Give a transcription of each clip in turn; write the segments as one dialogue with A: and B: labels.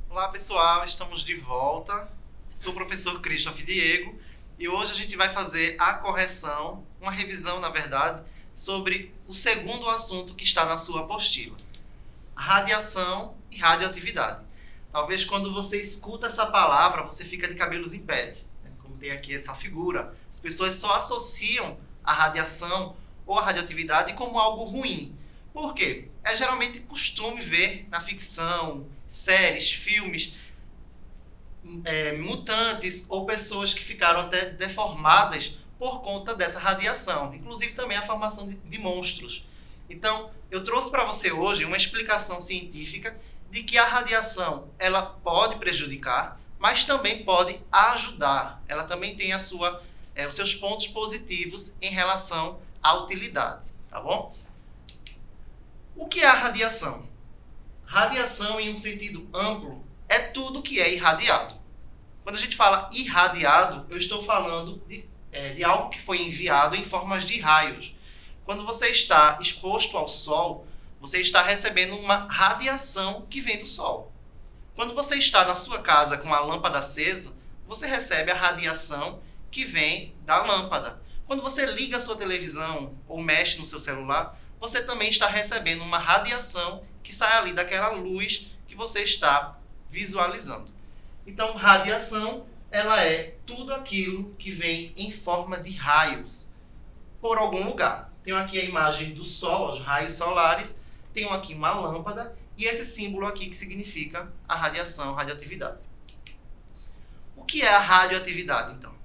A: Olá pessoal, estamos de volta. Sou o professor Christoph Diego e hoje a gente vai fazer a correção, uma revisão na verdade, sobre o segundo assunto que está na sua apostila: radiação e radioatividade. Talvez quando você escuta essa palavra você fica de cabelos em pé, né? Como tem aqui essa figura. As pessoas só associam a radiação ou a radioatividade como algo ruim. Por quê? É geralmente costume ver na ficção, séries, filmes, mutantes ou pessoas que ficaram até deformadas por conta dessa radiação. Inclusive também a formação de monstros. Então, eu trouxe para você hoje uma explicação científica de que a radiação ela pode prejudicar, mas também pode ajudar. Ela também tem os seus pontos positivos em relação à utilidade, tá bom? O que é a radiação? Radiação, em um sentido amplo, é tudo que é irradiado. Quando a gente fala irradiado, eu estou falando de algo que foi enviado em formas de raios. Quando você está exposto ao sol, você está recebendo uma radiação que vem do sol. Quando você está na sua casa com a lâmpada acesa, você recebe a radiação que vem da lâmpada. Quando você liga a sua televisão ou mexe no seu celular, você também está recebendo uma radiação que sai ali daquela luz que você está visualizando. Então, radiação, ela é tudo aquilo que vem em forma de raios por algum lugar. Tenho aqui a imagem do Sol, os raios solares, tenho aqui uma lâmpada e esse símbolo aqui que significa a radiação, radioatividade. O que é a radioatividade, então?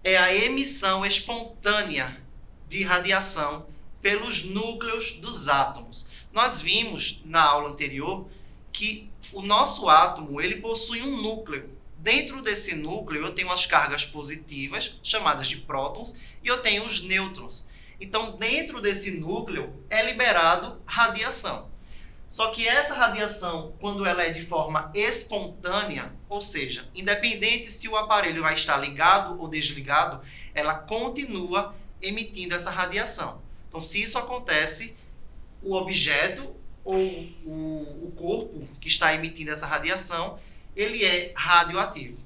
A: É a emissão espontânea de radiação pelos núcleos dos átomos. Nós vimos na aula anterior que o nosso átomo ele possui um núcleo. Dentro desse núcleo eu tenho as cargas positivas, chamadas de prótons, e eu tenho os nêutrons. Então, dentro desse núcleo é liberado radiação. Só que essa radiação, quando ela é de forma espontânea, ou seja, independente se o aparelho vai estar ligado ou desligado, ela continua emitindo essa radiação. Então, se isso acontece, o objeto ou o corpo que está emitindo essa radiação, ele é radioativo.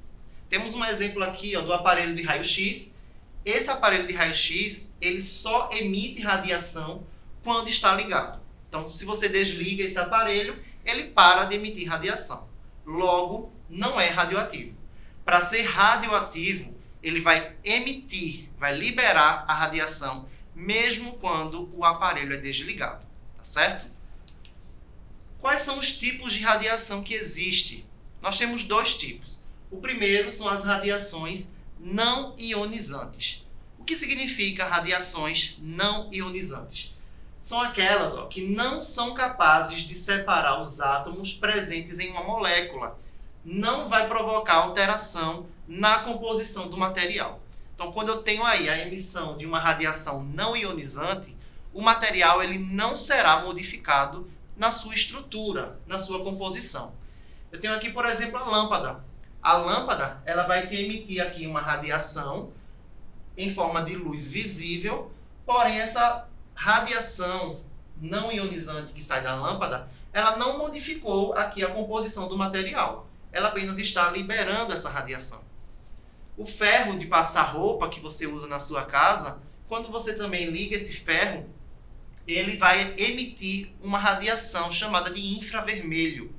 A: Temos um exemplo aqui do aparelho de raio-x. Esse aparelho de raio-x, ele só emite radiação quando está ligado. Então, se você desliga esse aparelho, ele para de emitir radiação. Logo, não é radioativo. Para ser radioativo, ele vai emitir, vai liberar a radiação mesmo quando o aparelho é desligado, tá certo? Quais são os tipos de radiação que existem? Nós temos dois tipos. O primeiro são as radiações não ionizantes. O que significa radiações não ionizantes? São aquelas que não são capazes de separar os átomos presentes em uma molécula. Não vai provocar alteração na composição do material. Então, quando eu tenho aí a emissão de uma radiação não ionizante, o material ele não será modificado na sua estrutura, na sua composição. Eu tenho aqui, por exemplo, a lâmpada. A lâmpada ela vai te emitir aqui uma radiação em forma de luz visível, porém essa radiação não ionizante que sai da lâmpada, ela não modificou aqui a composição do material. Ela apenas está liberando essa radiação. O ferro de passar roupa que você usa na sua casa, quando você também liga esse ferro, ele vai emitir uma radiação chamada de infravermelho.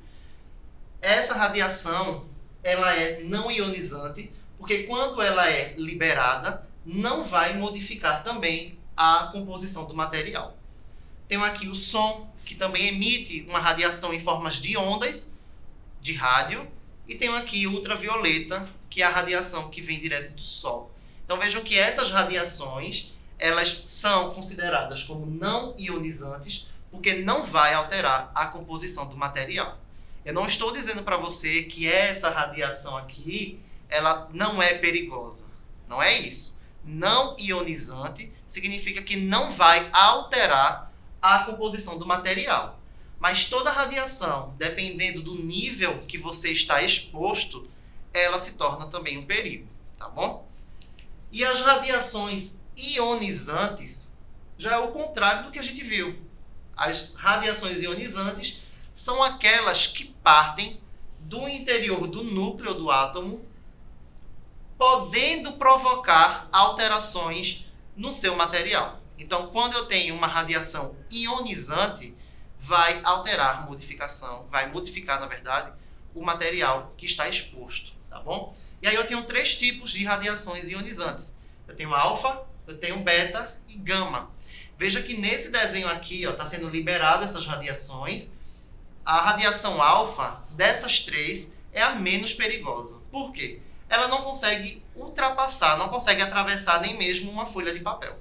A: Essa radiação, ela é não ionizante, porque quando ela é liberada, não vai modificar também a composição do material. Tenho aqui o som, que também emite uma radiação em formas de ondas de rádio, e tenho aqui o ultravioleta, que é a radiação que vem direto do Sol. Então vejam que essas radiações, elas são consideradas como não ionizantes, porque não vai alterar a composição do material. Eu não estou dizendo para você que essa radiação aqui, ela não é perigosa. Não é isso. Não ionizante significa que não vai alterar a composição do material. Mas toda radiação, dependendo do nível que você está exposto, ela se torna também um perigo, tá bom? E as radiações ionizantes já é o contrário do que a gente viu. As radiações ionizantes são aquelas que partem do interior do núcleo do átomo, podendo provocar alterações no seu material. Então, quando eu tenho uma radiação ionizante, vai alterar vai modificar, na verdade, o material que está exposto, tá bom? E aí eu tenho 3 tipos de radiações ionizantes. Eu tenho alfa, eu tenho beta e gama. Veja que nesse desenho aqui está sendo liberado essas radiações. A radiação alfa, dessas 3, é a menos perigosa. Por quê? Ela não consegue ultrapassar, não consegue atravessar nem mesmo uma folha de papel.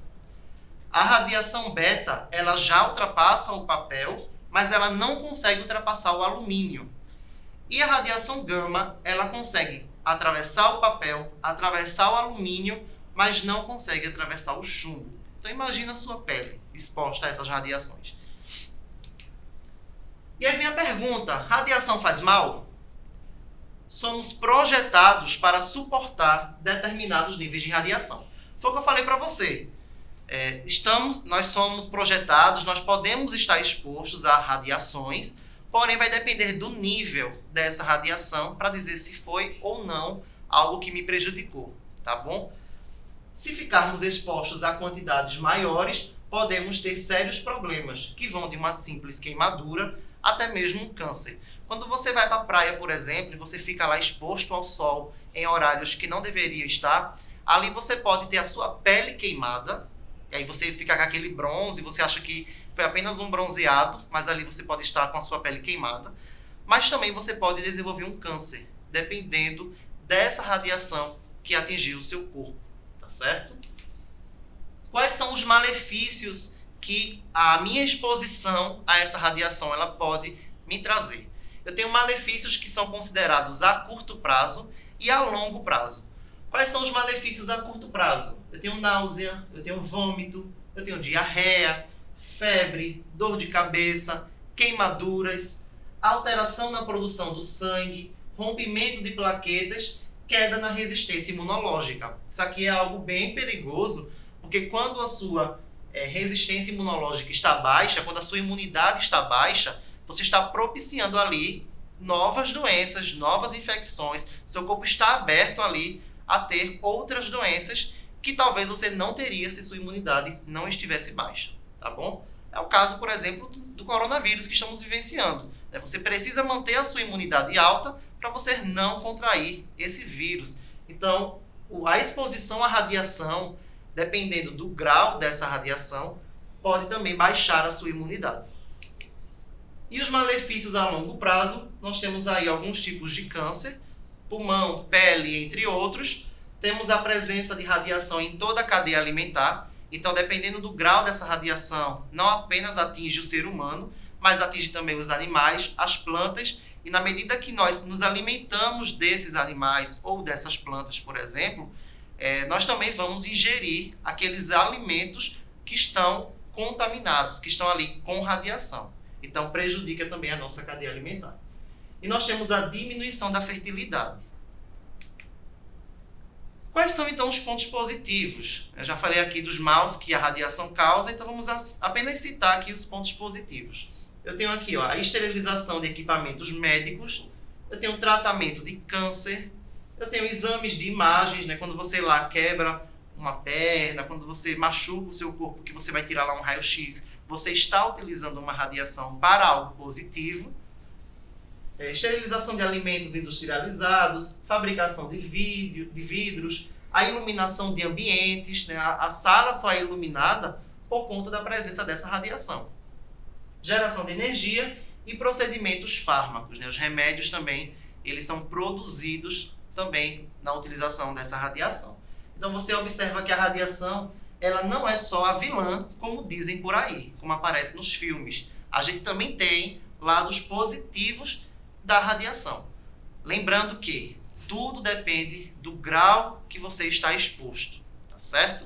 A: A radiação beta, ela já ultrapassa o papel, mas ela não consegue ultrapassar o alumínio. E a radiação gama, ela consegue atravessar o papel, atravessar o alumínio, mas não consegue atravessar o chumbo. Então imagina a sua pele exposta a essas radiações. E aí vem a pergunta, radiação faz mal? Somos projetados para suportar determinados níveis de radiação. Foi o que eu falei para você. Nós somos projetados, nós podemos estar expostos a radiações, porém vai depender do nível dessa radiação para dizer se foi ou não algo que me prejudicou, tá bom? Se ficarmos expostos a quantidades maiores, podemos ter sérios problemas, que vão de uma simples queimadura até mesmo um câncer. Quando você vai para a praia, por exemplo, e você fica lá exposto ao sol em horários que não deveria estar, ali você pode ter a sua pele queimada, e aí você fica com aquele bronze, você acha que foi apenas um bronzeado, mas ali você pode estar com a sua pele queimada. Mas também você pode desenvolver um câncer, dependendo dessa radiação que atingiu o seu corpo, tá certo? Quais são os malefícios que a minha exposição a essa radiação ela pode me trazer? Eu tenho malefícios que são considerados a curto prazo e a longo prazo. Quais são os malefícios a curto prazo? Eu tenho náusea, eu tenho vômito, eu tenho diarreia, febre, dor de cabeça, queimaduras, alteração na produção do sangue, rompimento de plaquetas, queda na resistência imunológica. Isso aqui é algo bem perigoso, porque quando a sua resistência imunológica está baixa, quando a sua imunidade está baixa, você está propiciando ali novas doenças, novas infecções, seu corpo está aberto ali a ter outras doenças que talvez você não teria se sua imunidade não estivesse baixa, tá bom? É o caso, por exemplo, do coronavírus que estamos vivenciando. Você precisa manter a sua imunidade alta para você não contrair esse vírus. Então, a exposição à radiação, dependendo do grau dessa radiação, pode também baixar a sua imunidade. E os malefícios a longo prazo, nós temos aí alguns tipos de câncer, pulmão, pele, entre outros. Temos a presença de radiação em toda a cadeia alimentar. Então, dependendo do grau dessa radiação, não apenas atinge o ser humano, mas atinge também os animais, as plantas. E na medida que nós nos alimentamos desses animais ou dessas plantas, por exemplo, nós também vamos ingerir aqueles alimentos que estão contaminados, que estão ali com radiação. Então, prejudica também a nossa cadeia alimentar. E nós temos a diminuição da fertilidade. Quais são, então, os pontos positivos? Eu já falei aqui dos males que a radiação causa, então vamos apenas citar aqui os pontos positivos. Eu tenho aqui a esterilização de equipamentos médicos, eu tenho tratamento de câncer, eu tenho exames de imagens, quando você lá quebra uma perna, quando você machuca o seu corpo, que você vai tirar lá um raio-x, você está utilizando uma radiação para algo positivo. Esterilização de alimentos industrializados, fabricação de vidros, a iluminação de ambientes, a sala só é iluminada por conta da presença dessa radiação. Geração de energia e procedimentos fármacos. Os remédios também, eles são produzidos também na utilização dessa radiação. Então você observa que a radiação, ela não é só a vilã, como dizem por aí, como aparece nos filmes. A gente também tem lados positivos da radiação. Lembrando que tudo depende do grau que você está exposto, tá certo?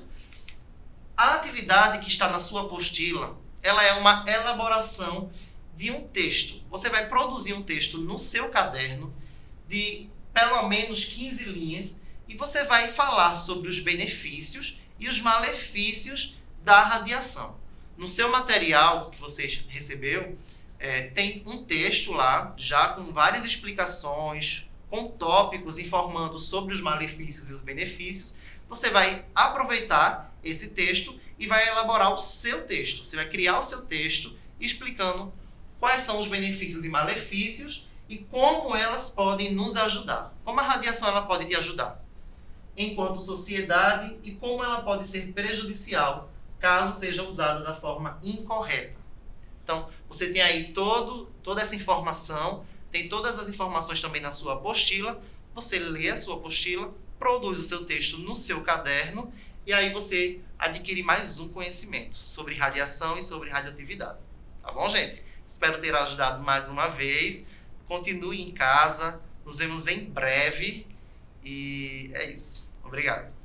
A: A atividade que está na sua apostila, ela é uma elaboração de um texto. Você vai produzir um texto no seu caderno de pelo menos 15 linhas e você vai falar sobre os benefícios e os malefícios da radiação. No seu material que você recebeu, tem um texto lá, já com várias explicações, com tópicos informando sobre os malefícios e os benefícios. Você vai aproveitar esse texto e vai elaborar o seu texto. Você vai criar o seu texto explicando quais são os benefícios e malefícios e como elas podem nos ajudar. Como a radiação ela pode te ajudar enquanto sociedade e como ela pode ser prejudicial caso seja usada da forma incorreta. Então, você tem aí toda essa informação, tem todas as informações também na sua apostila, você lê a sua apostila, produz o seu texto no seu caderno e aí você adquire mais um conhecimento sobre radiação e sobre radioatividade. Tá bom, gente? Espero ter ajudado mais uma vez. Continue em casa, nos vemos em breve e é isso. Obrigado.